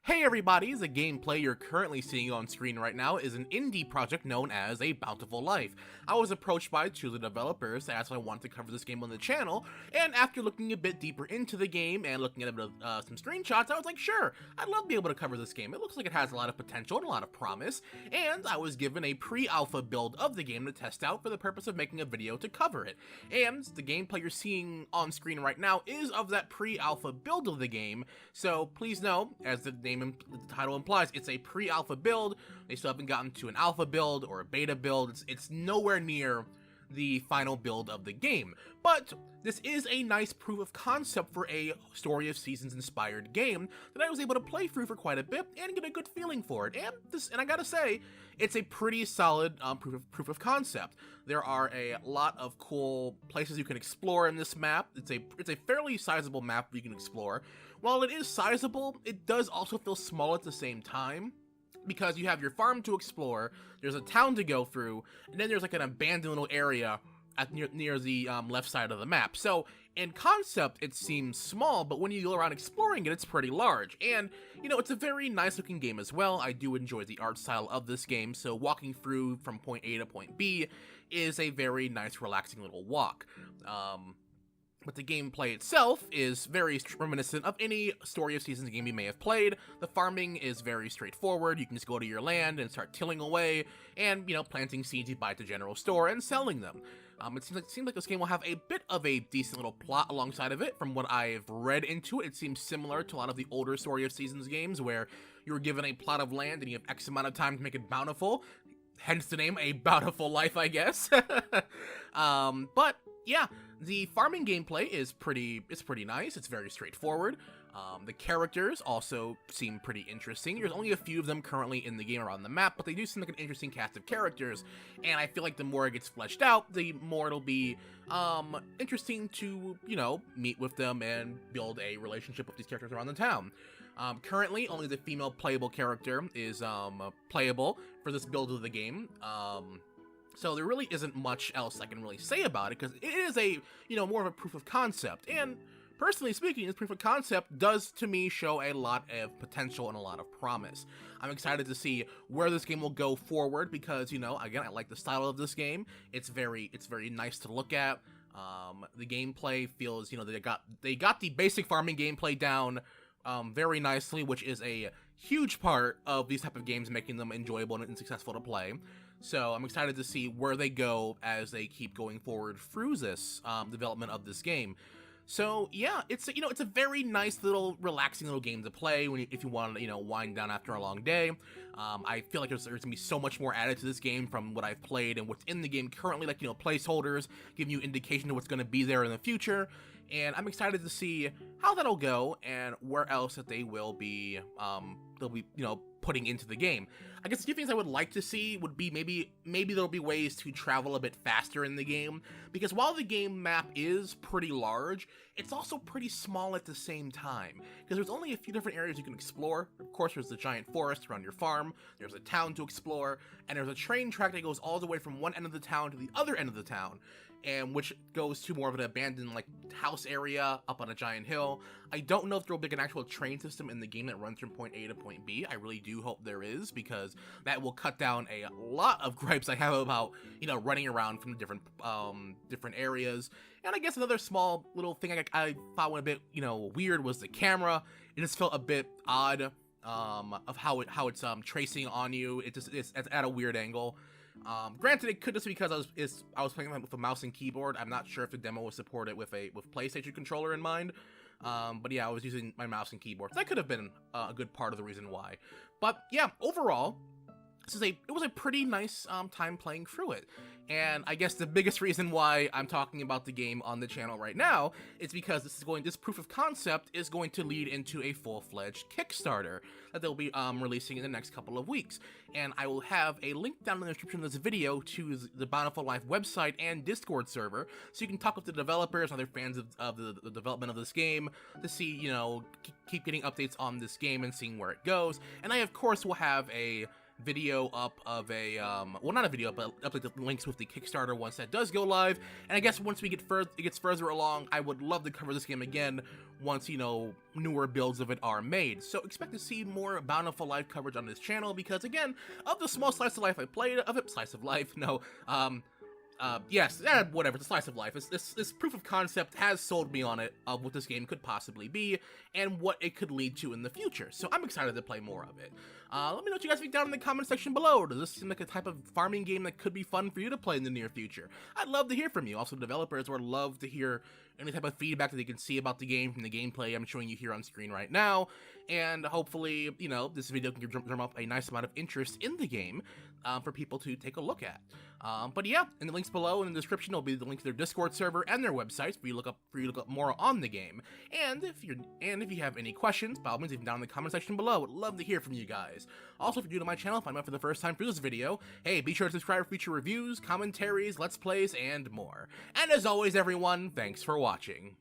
Hey everybody, the gameplay you're currently seeing on screen right now is an indie project known as A Bountiful Life. I was approached by two of the developers as I wanted to cover this game on the channel, and after looking a bit deeper into the game and looking at some screenshots, I was like, sure, I'd love to be able to cover this game. It looks like it has a lot of potential and a lot of promise, and I was given a pre-alpha build of the game to test out for the purpose of making a video to cover it. And the gameplay you're seeing on screen right now is of that pre-alpha build of the game, so please know, as the title implies, it's a pre-alpha build. They still haven't gotten to an alpha build or a beta build. It's nowhere near the final build of the game, but this is a nice proof of concept for a Story of Seasons inspired game that I was able to play through for quite a bit and get a good feeling for it. And I gotta say, it's a pretty solid proof of concept. There are a lot of cool places you can explore in this map. It's a fairly sizable map you can explore. While it is sizable, it does also feel small at the same time, because you have your farm to explore, there's a town to go through, and then there's like an abandoned little area at near the left side of the map. So in concept, it seems small, but when you go around exploring it, it's pretty large. And, you know, it's a very nice looking game as well. I do enjoy the art style of this game, so walking through from point A to point B is a very nice, relaxing little walk. But the gameplay itself is very reminiscent of any Story of Seasons game you may have played. The farming is very straightforward. You can just go to your land and start tilling away and, you know, planting seeds you buy at the general store and selling them. It seems like this game will have a bit of a decent little plot alongside of it. From what I've read into it, it seems similar to a lot of the older Story of Seasons games where you're given a plot of land and you have X amount of time to make it bountiful. Hence the name, A Bountiful Life, I guess. But yeah, the farming gameplay is pretty nice. It's very straightforward. The characters also seem pretty interesting. There's only a few of them currently in the game around the map, but they do seem like an interesting cast of characters, and I feel like the more it gets fleshed out, the more it'll be interesting to, you know, meet with them and build a relationship with these characters around the town. Currently, only the female playable character is playable for this build of the game. So there really isn't much else I can really say about it, because it is a, you know, more of a proof of concept. And personally speaking, this proof of concept does, to me, show a lot of potential and a lot of promise. I'm excited to see where this game will go forward, because, you know, again, I like the style of this game. It's very nice to look at. The gameplay feels, you know, they got the basic farming gameplay down very nicely, which is a huge part of these type of games, making them enjoyable and successful to play. So I'm excited to see where they go as they keep going forward through this development of this game. So yeah, it's a very nice little relaxing little game to play if you want to, you know, wind down after a long day. I feel like there's gonna be so much more added to this game from what I've played and what's in the game currently, like, you know, placeholders giving you indication of what's going to be there in the future. And I'm excited to see how that'll go and where else that they will be, they'll be, you know, putting into the game. I guess a few things I would like to see would be maybe there'll be ways to travel a bit faster in the game, because while the game map is pretty large, it's also pretty small at the same time, because there's only a few different areas you can explore. Of course, there's the giant forest around your farm, there's a town to explore, and there's a train track that goes all the way from one end of the town to the other end of the town, and which goes to more of an abandoned, like, house area up on a giant hill. I don't know if there'll be an actual train system in the game that runs from point A to point B. I really do hope there is, because that will cut down a lot of gripes I have about, you know, running around from different areas. And I guess another small little thing I found a bit, you know, weird was the camera. It just felt a bit odd of how it's tracing on you. It's at a weird angle. Granted, it could just be because I was playing with a mouse and keyboard. I'm not sure if the demo was supported with PlayStation controller in mind. But yeah, I was using my mouse and keyboard. So that could have been a good part of the reason why. But yeah, overall, it was a pretty nice time playing through it. And I guess the biggest reason why I'm talking about the game on the channel right now is because this proof of concept is going to lead into a full-fledged Kickstarter that they'll be releasing in the next couple of weeks. And I will have a link down in the description of this video to the Bountiful Life website and Discord server, so you can talk with the developers, other fans of the development of this game, to see, you know, keep getting updates on this game and seeing where it goes. And I, of course, will have a video up of a, well, not a video, but up like the links with the Kickstarter once that does go live. And I guess once we get it gets further along, I would love to cover this game again once, you know, newer builds of it are made. So expect to see more Bountiful Life coverage on this channel because, again, of the small slice of life I played, slice of life, no, yes, whatever, it's a slice of life. This proof of concept has sold me on it of what this game could possibly be and what it could lead to in the future. So I'm excited to play more of it. Let me know what you guys think down in the comment section below. Does this seem like a type of farming game that could be fun for you to play in the near future? I'd love to hear from you. Also, developers would love to hear any type of feedback that they can see about the game from the gameplay I'm showing you here on screen right now. And hopefully, you know, this video can drum up a nice amount of interest in the game for people to take a look at. But yeah, in the links below in the description will be the link to their Discord server and their websites for you to look up more on the game. And if you have any questions, by all means, leave them down in the comment section below. Would love to hear from you guys. Also, if you're new to my channel, if I'm out for the first time through this video, hey, be sure to subscribe for future reviews, commentaries, let's plays, and more. And as always, everyone, thanks for watching.